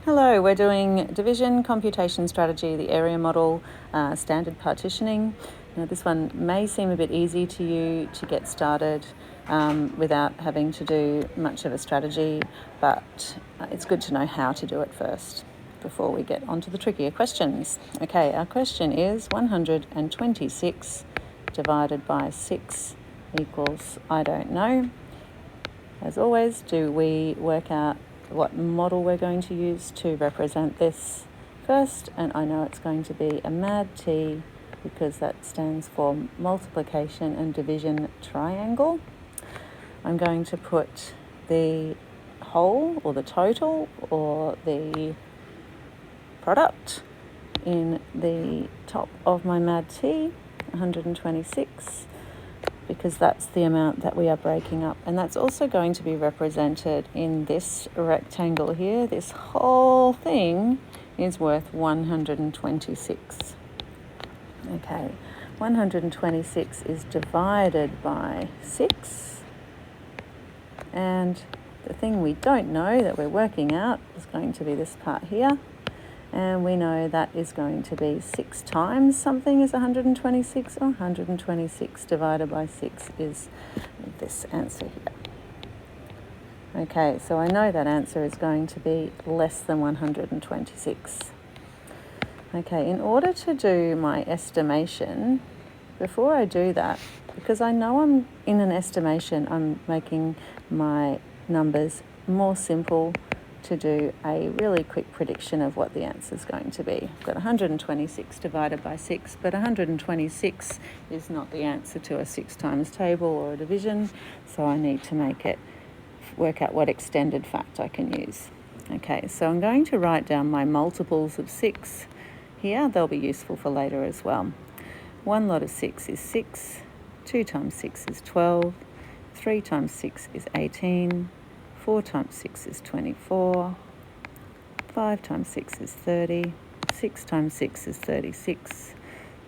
Hello, we're doing division, computation strategy, the area model, standard partitioning. Now this one may seem a bit easy to you to get started without having to do much of a strategy, but it's good to know how to do it first before we get onto the trickier questions. Okay, our question is 126 divided by 6 equals I don't know. As always, do we work out what model we're going to use to represent this first? And I know it's going to be a mad T because that stands for multiplication and division triangle. I'm going to put the whole or the total or the product in the top of my mad T, 126, because that's the amount that we are breaking up. And that's also going to be represented in this rectangle here. This whole thing is worth 126. Okay, 126 is divided by 6. And the thing we don't know that we're working out is going to be this part here. And we know that is going to be 6 times something is 126, or 126 divided by 6 is this answer here. Okay, so I know that answer is going to be less than 126. Okay, in order to do my estimation, before I do that, because I know I'm in an estimation, I'm making my numbers more simple to do a really quick prediction of what the answer is going to be. I've got 126 divided by 6, but 126 is not the answer to a 6 times table or a division, so I need to work out what extended fact I can use. Okay, so I'm going to write down my multiples of 6 here. They'll be useful for later as well. 1 lot of 6 is 6, 2 times 6 is 12, 3 times 6 is 18, 4 times 6 is 24, 5 times 6 is 30, 6 times 6 is 36,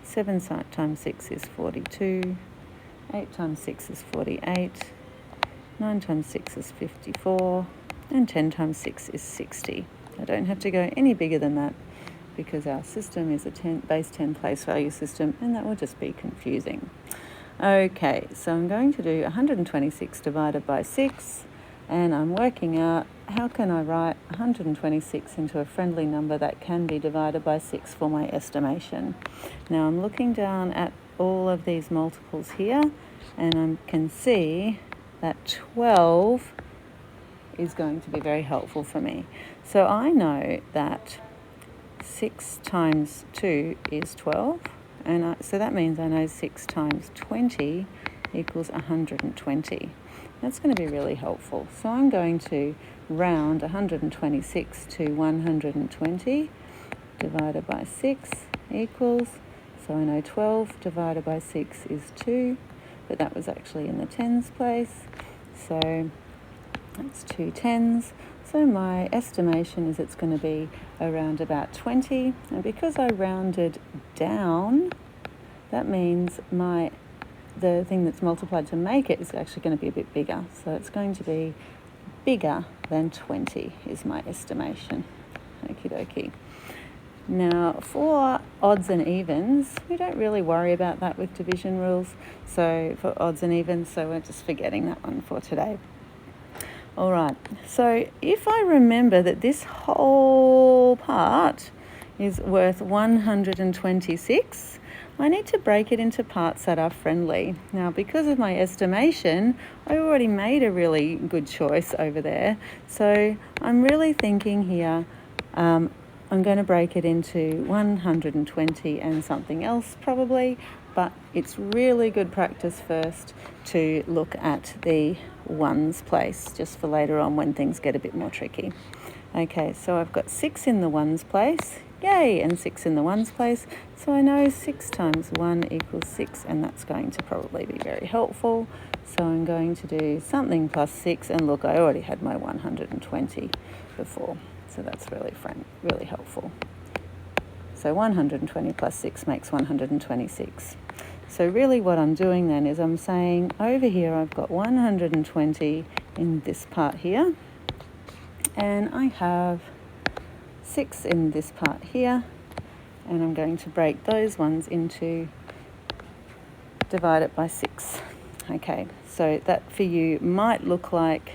7 times 6 is 42, 8 times 6 is 48, 9 times 6 is 54, and 10 times 6 is 60. I don't have to go any bigger than that because our system is a base 10 place value system, and that will just be confusing. Okay, so I'm going to do 126 divided by 6. And I'm working out how can I write 126 into a friendly number that can be divided by 6 for my estimation. Now I'm looking down at all of these multiples here, and I can see that 12 is going to be very helpful for me. So I know that 6 times 2 is 12, and so that means I know 6 times 20 equals 120. That's going to be really helpful. So I'm going to round 126 to 120 divided by 6 equals, so I know 12 divided by 6 is 2, but that was actually in the tens place, so that's 2 tens. So my estimation is it's going to be around about 20, and because I rounded down, that means the thing that's multiplied to make it is actually going to be a bit bigger. So it's going to be bigger than 20 is my estimation. Okie dokie. Now for odds and evens, we don't really worry about that with division rules. So for odds and evens, so we're just forgetting that one for today. All right, so if I remember that this whole part is worth 126, I need to break it into parts that are friendly. Now, because of my estimation, I already made a really good choice over there. So I'm really thinking here, I'm going to break it into 120 and something else probably, but it's really good practice first to look at the ones place, just for later on when things get a bit more tricky. Okay, so I've got 6 in the ones place. Yay, and 6 in the ones place. So I know 6 times 1 equals 6, and that's going to probably be very helpful. So I'm going to do something plus 6, and look, I already had my 120 before, so that's really helpful. So 120 plus 6 makes 126. So really what I'm doing then is I'm saying over here I've got 120 in this part here, and I have 6 in this part here, and I'm going to break those ones into divide it by 6. Okay, so that for you might look like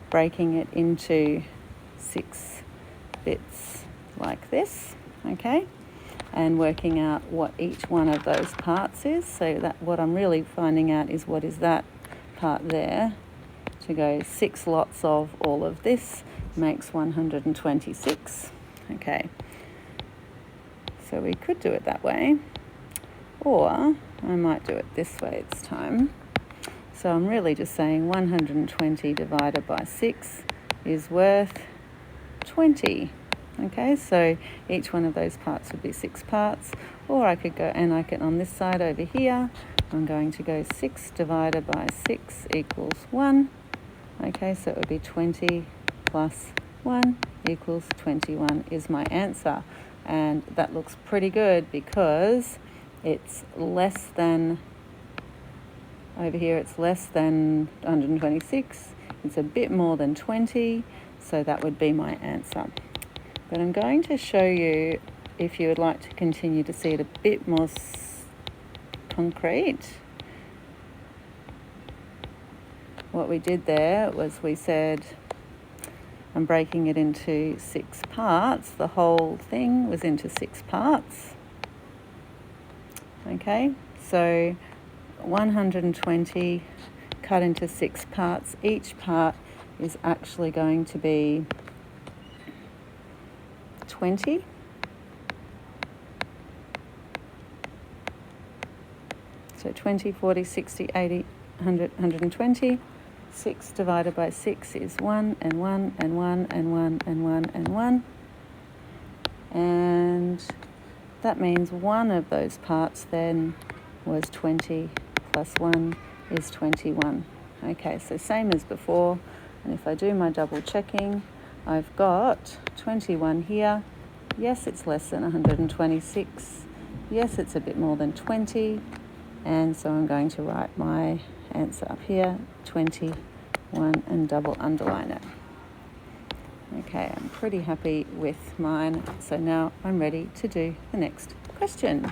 breaking it into 6 bits like this, okay, and working out what each one of those parts is. So that what I'm really finding out is what is that part there. To go 6 lots of all of this makes 126. Okay, so we could do it that way, or I might do it this way this time. So I'm really just saying 120 divided by 6 is worth 20. Okay, so each one of those parts would be 6 parts, or I could go, and I can, on this side over here, I'm going to go 6 divided by 6 equals 1. Okay, so it would be 20 plus 1 equals 21 is my answer. And that looks pretty good because it's less than, over here it's less than 126. It's a bit more than 20, so that would be my answer. But I'm going to show you, if you would like to continue to see it a bit more concrete. What we did there was we said, I'm breaking it into 6 parts. The whole thing was into 6 parts. Okay, so 120 cut into 6 parts. Each part is actually going to be 20. So 20, 40, 60, 80, 100, 120. 6 divided by 6 is 1 and 1 and 1 and 1 and 1 and 1. And that means one of those parts then was 20 plus 1 is 21. Okay, so same as before. And if I do my double checking, I've got 21 here. Yes, it's less than 126. Yes, it's a bit more than 20. And so I'm going to write my answer up here, 21, and double underline it. Okay, I'm pretty happy with mine. So now I'm ready to do the next question.